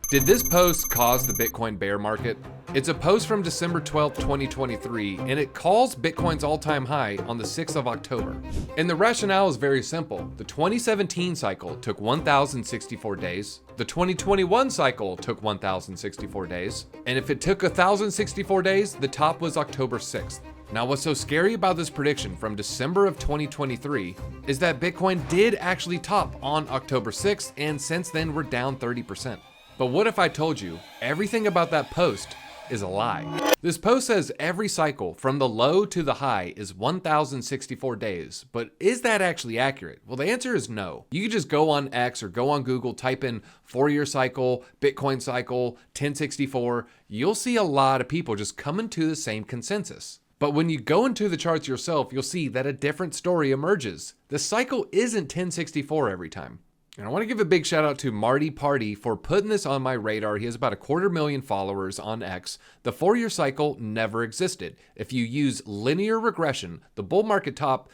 Did this post cause the Bitcoin bear market? It's a post from December 12th, 2023, and it calls Bitcoin's all-time high on the 6th of October. And the rationale is very simple. The 2017 cycle took 1,064 days. The 2021 cycle took 1,064 days. And if it took 1,064 days, the top was October 6th. Now, what's so scary about this prediction from December of 2023 is that Bitcoin did actually top on October 6th, and since then we're down 30%. But what if I told you everything about that post is a lie? This post says every cycle from the low to the high is 1,064 days, but is that actually accurate? Well, the answer is no. You can just go on X or go on Google, type in Fourier cycle, Bitcoin cycle, 1064. You'll see a lot of people just coming to the same consensus. But when you go into the charts yourself, you'll see that a different story emerges. The cycle isn't 1064 every time. And I want to give a big shout out to Marty Party for putting this on my radar. He has about 250,000 followers on X. The Fourier cycle never existed. If you use linear regression, the bull market top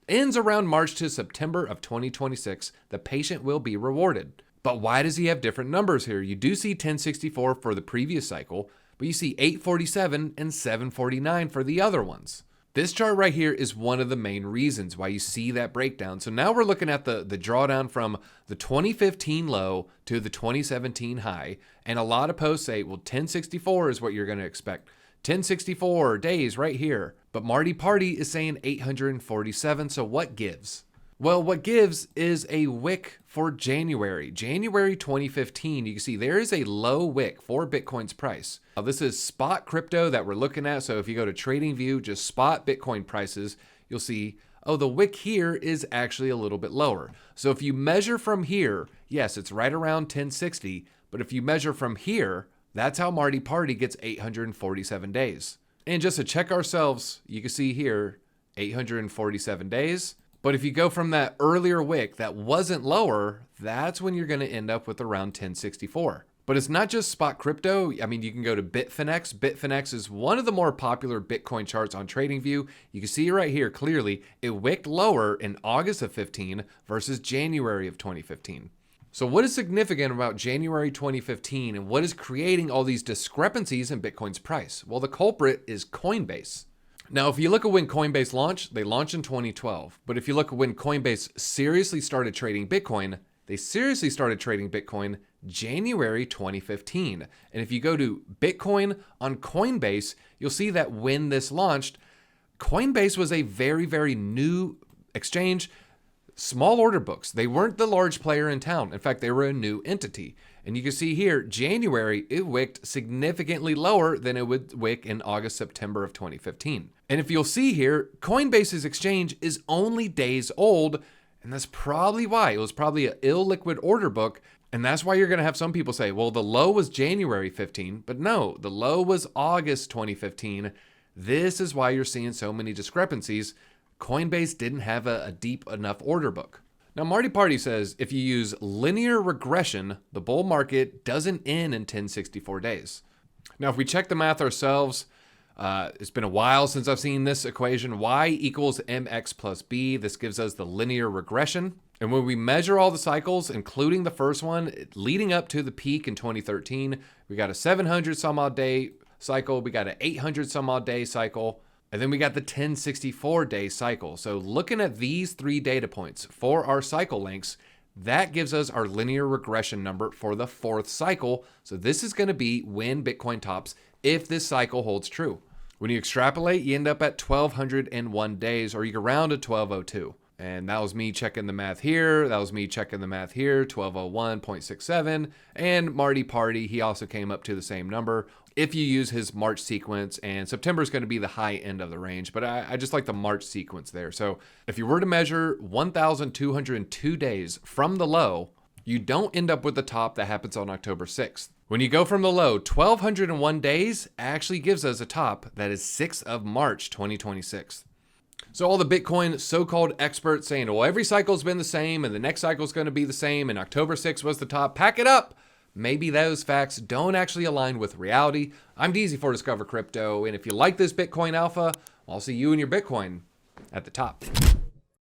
ends around March to September of 2026. The patient will be rewarded. But why does he have different numbers here? You do see 1064 for the previous cycle, but you see 847 and 749 for the other ones. This chart right here is one of the main reasons why you see that breakdown. So now we're looking at the drawdown from the 2015 low to the 2017 high. And a lot of posts say, well, 1064 is what you're going to expect. 1064 days right here. But Marty Party is saying 847. So what gives? Well, what gives is a wick for January 2015. You can see there is a low wick for Bitcoin's price. Now, this is spot crypto that we're looking at. So if you go to TradingView, just spot Bitcoin prices, you'll see, oh, the wick here is actually a little bit lower. So if you measure from here, yes, it's right around 1060. But if you measure from here, that's how Marty Party gets 847 days. And just to check ourselves, you can see here, 847 days. But if you go from that earlier wick that wasn't lower, that's when you're going to end up with around 1064. But it's not just spot crypto. I mean, you can go to Bitfinex. Bitfinex is one of the more popular Bitcoin charts on TradingView. You can see right here clearly, it wicked lower in August of 15 versus January of 2015. So what is significant about January 2015 and what is creating all these discrepancies in Bitcoin's price? Well, the culprit is Coinbase. Now, if you look at when Coinbase launched, they launched in 2012. But if you look at when Coinbase seriously started trading Bitcoin, they seriously started trading Bitcoin January 2015. And if you go to Bitcoin on Coinbase, you'll see that when this launched, Coinbase was a very, very new exchange. Small order books. They weren't the large player in town. In fact, they were a new entity. And you can see here, January, it wicked significantly lower than it would wick in August, September of 2015. And if you'll see here, Coinbase's exchange is only days old. And that's probably why. It was probably an illiquid order book. And that's why you're going to have some people say, well, the low was January 15. But no, the low was August 2015. This is why you're seeing so many discrepancies. Coinbase didn't have a deep enough order book. Now, Marty Party says if you use linear regression, the bull market doesn't end in 1064 days. Now, if we check the math ourselves, it's been a while since I've seen this equation. Y equals mx plus b. This gives us the linear regression. And when we measure all the cycles, including the first one, leading up to the peak in 2013, we got a 700 some odd day cycle. We got an 800 some odd day cycle. And then we got the 1064 day cycle. So looking at these three data points for our cycle lengths, that gives us our linear regression number for the fourth cycle. So this is going to be when Bitcoin tops if this cycle holds true. When you extrapolate, you end up at 1,201 days, or you can round to 1,202. And that was me checking the math here. That was me checking the math here, 1201.67. And Marty Party, he also came up to the same number. If you use his March sequence, and September is going to be the high end of the range, but I just like the March sequence there. So if you were to measure 1,202 days from the low, you don't end up with the top that happens on October 6th. When you go from the low, 1,201 days actually gives us a top that is 6th of March, 2026. So all the Bitcoin so-called experts saying, well, every cycle's been the same and the next cycle's going to be the same and October 6th was the top, pack it up. Maybe those facts don't actually align with reality. I'm DZ for Discover Crypto, and if you like this Bitcoin Alpha, I'll see you and your Bitcoin at the top.